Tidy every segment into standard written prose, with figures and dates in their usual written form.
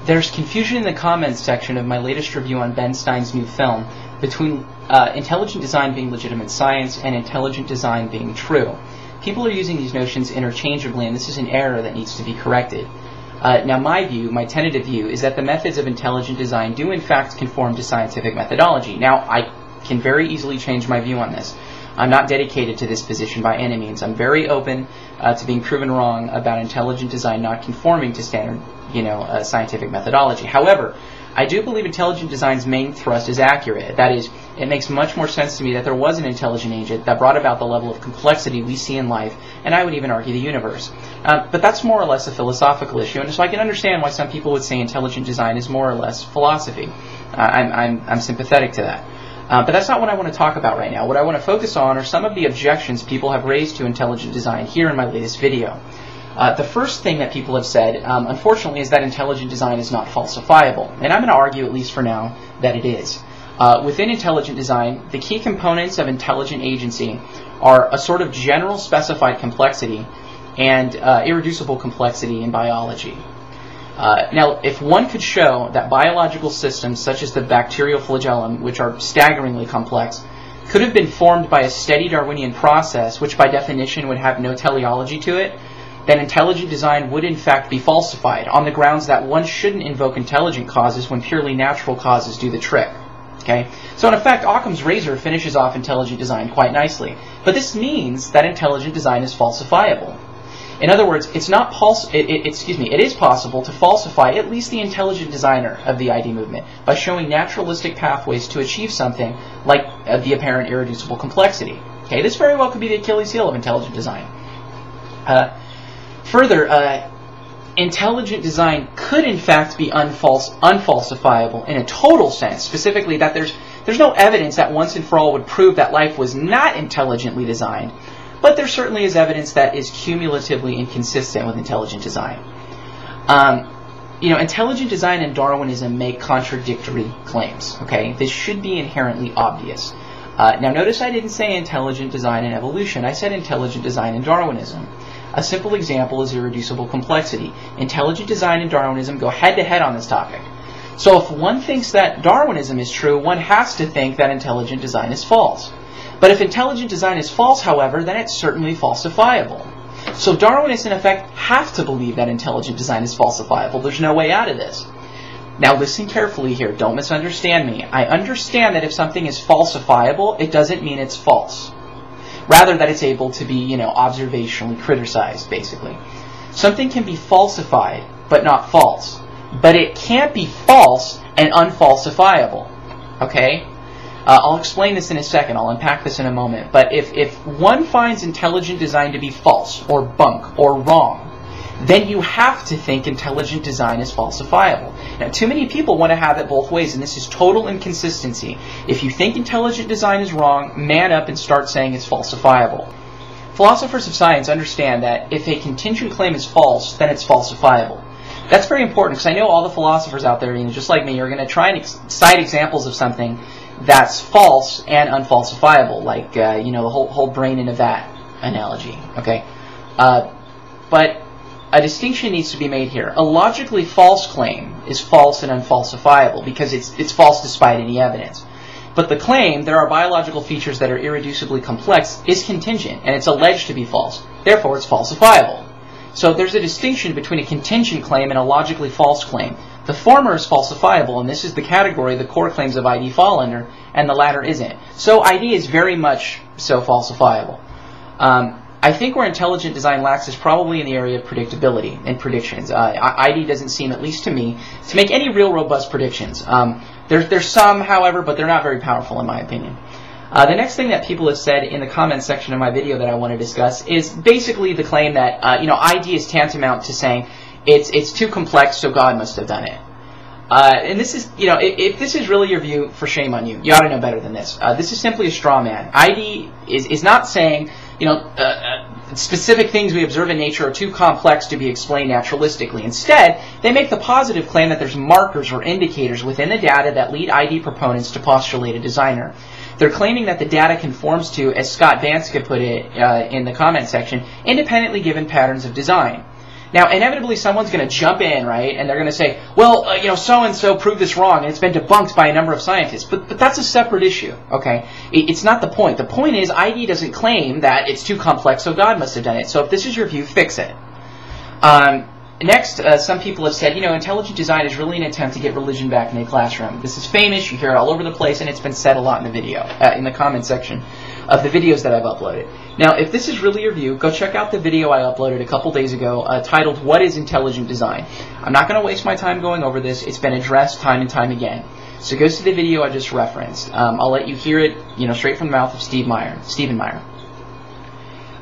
There's confusion in the comments section of my latest review on Ben Stein's new film between intelligent design being legitimate science and intelligent design being true. People are using these notions interchangeably, and this is an error that needs to be corrected. Now my view, my tentative view, is that the methods of intelligent design do in fact conform to scientific methodology. Now I can very easily change my view on this. I'm not dedicated to this position by any means. I'm very open to being proven wrong about intelligent design not conforming to standard, scientific methodology. However, I do believe intelligent design's main thrust is accurate. That is, it makes much more sense to me that there was an intelligent agent that brought about the level of complexity we see in life, and I would even argue the universe. But that's more or less a philosophical issue, and so I can understand why some people would say intelligent design is more or less philosophy. I'm sympathetic to that. But that's not what I want to talk about right now. What I want to focus on are some of the objections people have raised to intelligent design here in my latest video. The first thing that people have said, unfortunately, is that intelligent design is not falsifiable. And I'm going to argue, at least for now, that it is. Within intelligent design, the key components of intelligent agency are a sort of general specified complexity and irreducible complexity in biology. Now, if one could show that biological systems such as the bacterial flagellum, which are staggeringly complex, could have been formed by a steady Darwinian process, which by definition would have no teleology to it, then intelligent design would in fact be falsified on the grounds that one shouldn't invoke intelligent causes when purely natural causes do the trick. Okay? So in effect, Occam's razor finishes off intelligent design quite nicely. But this means that intelligent design is falsifiable. In other words, it is possible to falsify at least the intelligent designer of the ID movement by showing naturalistic pathways to achieve something like the apparent irreducible complexity. Okay? This very well could be the Achilles heel of intelligent design. Further, intelligent design could in fact be unfalsifiable in a total sense, specifically that there's no evidence that once and for all would prove that life was not intelligently designed, but there certainly is evidence that is cumulatively inconsistent with intelligent design. Intelligent design and Darwinism make contradictory claims. Okay, this should be inherently obvious. Now notice I didn't say intelligent design and evolution, I said intelligent design and Darwinism. A simple example is irreducible complexity. Intelligent design and Darwinism go head-to-head on this topic. So if one thinks that Darwinism is true, one has to think that intelligent design is false. But if intelligent design is false, however, then it's certainly falsifiable. So Darwinists, in effect, have to believe that intelligent design is falsifiable. There's no way out of this. Now listen carefully here. Don't misunderstand me. I understand that if something is falsifiable, it doesn't mean it's false. Rather, that it's able to be, observationally criticized, basically. Something can be falsified, but not false. But it can't be false and unfalsifiable. Okay? I'll explain this in a second. I'll unpack this in a moment. But if one finds intelligent design to be false, or bunk, or wrong, then you have to think intelligent design is falsifiable. Now, too many people want to have it both ways, and this is total inconsistency. If you think intelligent design is wrong, man up and start saying it's falsifiable. Philosophers of science understand that if a contingent claim is false, then it's falsifiable. That's very important, because I know all the philosophers out there, just like me, are going to try and cite examples of something that's false and unfalsifiable, like the whole brain in a vat analogy. Okay, but a distinction needs to be made here. A logically false claim is false and unfalsifiable because it's false despite any evidence. But the claim, there are biological features that are irreducibly complex, is contingent, and it's alleged to be false. Therefore, it's falsifiable. So there's a distinction between a contingent claim and a logically false claim. The former is falsifiable, and this is the category the core claims of ID fall under, and the latter isn't. So ID is very much so falsifiable. I think where intelligent design lacks is probably in the area of predictability and predictions. ID doesn't seem, at least to me, to make any real robust predictions. There's some, however, but they're not very powerful in my opinion. The next thing that people have said in the comments section of my video that I want to discuss is basically the claim that ID is tantamount to saying it's too complex, so God must have done it. And this is, if this is really your view, for shame on you. You ought to know better than this. This is simply a straw man. ID is not saying, specific things we observe in nature are too complex to be explained naturalistically. Instead, they make the positive claim that there's markers or indicators within the data that lead ID proponents to postulate a designer. They're claiming that the data conforms to, as Scott Vanska put it in the comment section, independently given patterns of design. Now, inevitably, someone's going to jump in, right, and they're going to say, well, so-and-so proved this wrong, and it's been debunked by a number of scientists. But that's a separate issue, okay? It's not the point. The point is, ID doesn't claim that it's too complex, so God must have done it. So if this is your view, fix it. Next, some people have said, intelligent design is really an attempt to get religion back in the classroom. This is famous. You hear it all over the place, and it's been said a lot in the video, in the comment section of the videos that I've uploaded. Now, if this is really your view, go check out the video I uploaded a couple days ago titled, What is Intelligent Design? I'm not going to waste my time going over this. It's been addressed time and time again. So go see the video I just referenced. I'll let you hear it, straight from the mouth of Stephen Meyer.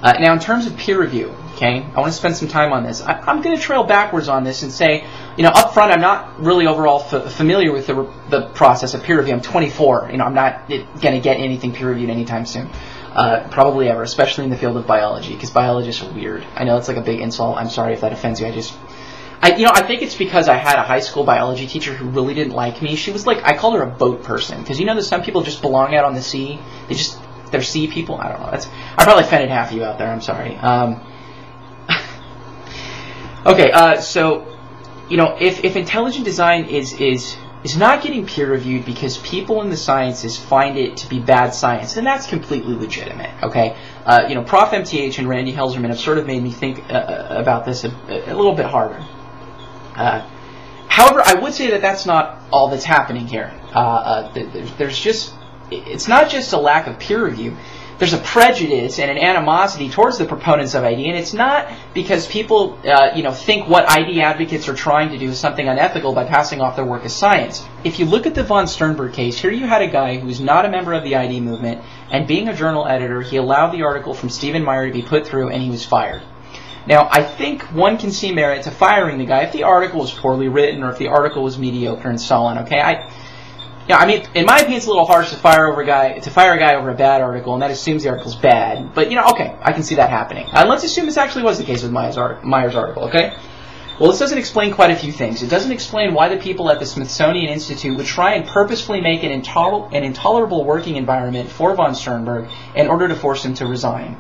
Now, in terms of peer review, okay, I want to spend some time on this. I'm going to trail backwards on this and say, up front, I'm not really overall familiar with the process of peer review. I'm 24. I'm not going to get anything peer reviewed anytime soon, probably ever, especially in the field of biology, because biologists are weird. I know it's like a big insult. I'm sorry if that offends you. I think it's because I had a high school biology teacher who really didn't like me. She was like, I called her a boat person, because there's some people just belong out on the sea. They're sea people. I don't know. I probably offended half of you out there. I'm sorry. Okay. So, if intelligent design is not getting peer reviewed because people in the sciences find it to be bad science, then that's completely legitimate. Okay. Prof. MTH and Randy Helserman have sort of made me think about this a little bit harder. However, I would say that that's not all that's happening here. It's not just a lack of peer review. There's a prejudice and an animosity towards the proponents of ID, and it's not because people, think what ID advocates are trying to do is something unethical by passing off their work as science. If you look at the von Sternberg case, here you had a guy who's not a member of the ID movement, and being a journal editor, he allowed the article from Stephen Meyer to be put through, and he was fired. Now, I think one can see merit to firing the guy if the article was poorly written or if the article was mediocre and so on. Okay, in my opinion, it's a little harsh to fire a guy over a bad article, and that assumes the article's bad. But okay, I can see that happening. Let's assume this actually was the case with Meyer's article. Okay. Well, this doesn't explain quite a few things. It doesn't explain why the people at the Smithsonian Institute would try and purposefully make an intolerable working environment for von Sternberg in order to force him to resign.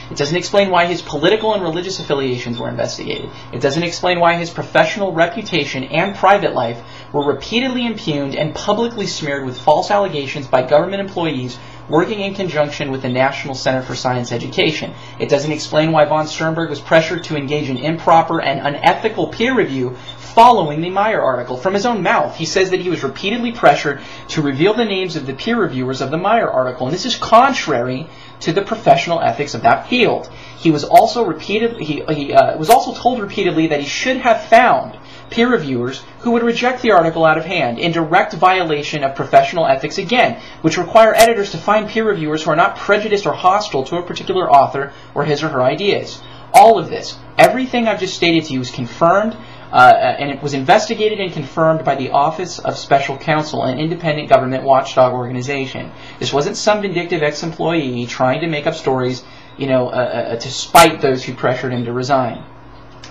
It doesn't explain why his political and religious affiliations were investigated. It doesn't explain why his professional reputation and private life were repeatedly impugned and publicly smeared with false allegations by government employees working in conjunction with the National Center for Science Education. It doesn't explain why von Sternberg was pressured to engage in improper and unethical peer review following the Meyer article. From his own mouth, he says that he was repeatedly pressured to reveal the names of the peer reviewers of the Meyer article, and this is contrary to the professional ethics of that field. He was also told repeatedly that he should have found peer reviewers who would reject the article out of hand, in direct violation of professional ethics again, which require editors to find peer reviewers who are not prejudiced or hostile to a particular author or his or her ideas. All of this, everything I've just stated to you, is confirmed, and it was investigated and confirmed by the Office of Special Counsel, an independent government watchdog organization. This wasn't some vindictive ex-employee trying to make up stories, to spite those who pressured him to resign.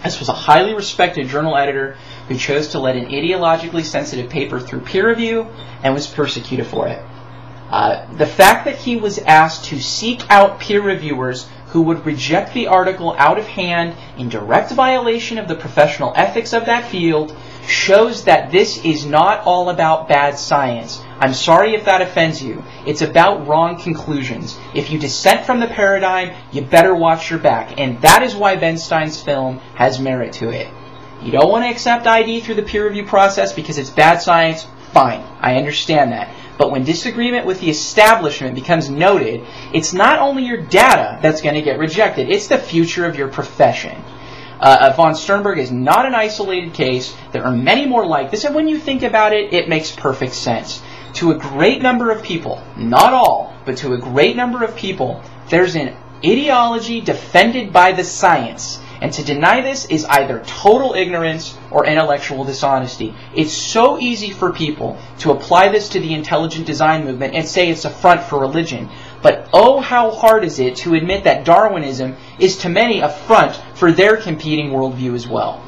This was a highly respected journal editor who chose to let an ideologically sensitive paper through peer review and was persecuted for it. The fact that he was asked to seek out peer reviewers who would reject the article out of hand in direct violation of the professional ethics of that field shows that this is not all about bad science. I'm sorry if that offends you. It's about wrong conclusions. If you dissent from the paradigm, you better watch your back. And that is why Ben Stein's film has merit to it. You don't want to accept ID through the peer review process because it's bad science? Fine. I understand that. But when disagreement with the establishment becomes noted, it's not only your data that's going to get rejected, it's the future of your profession. Von Sternberg is not an isolated case. There are many more like this, and when you think about it, it makes perfect sense. To a great number of people, not all, but to a great number of people, there's an ideology defended by the science. And to deny this is either total ignorance or intellectual dishonesty. It's so easy for people to apply this to the intelligent design movement and say it's a front for religion. But oh, how hard is it to admit that Darwinism is to many a front for their competing worldview as well.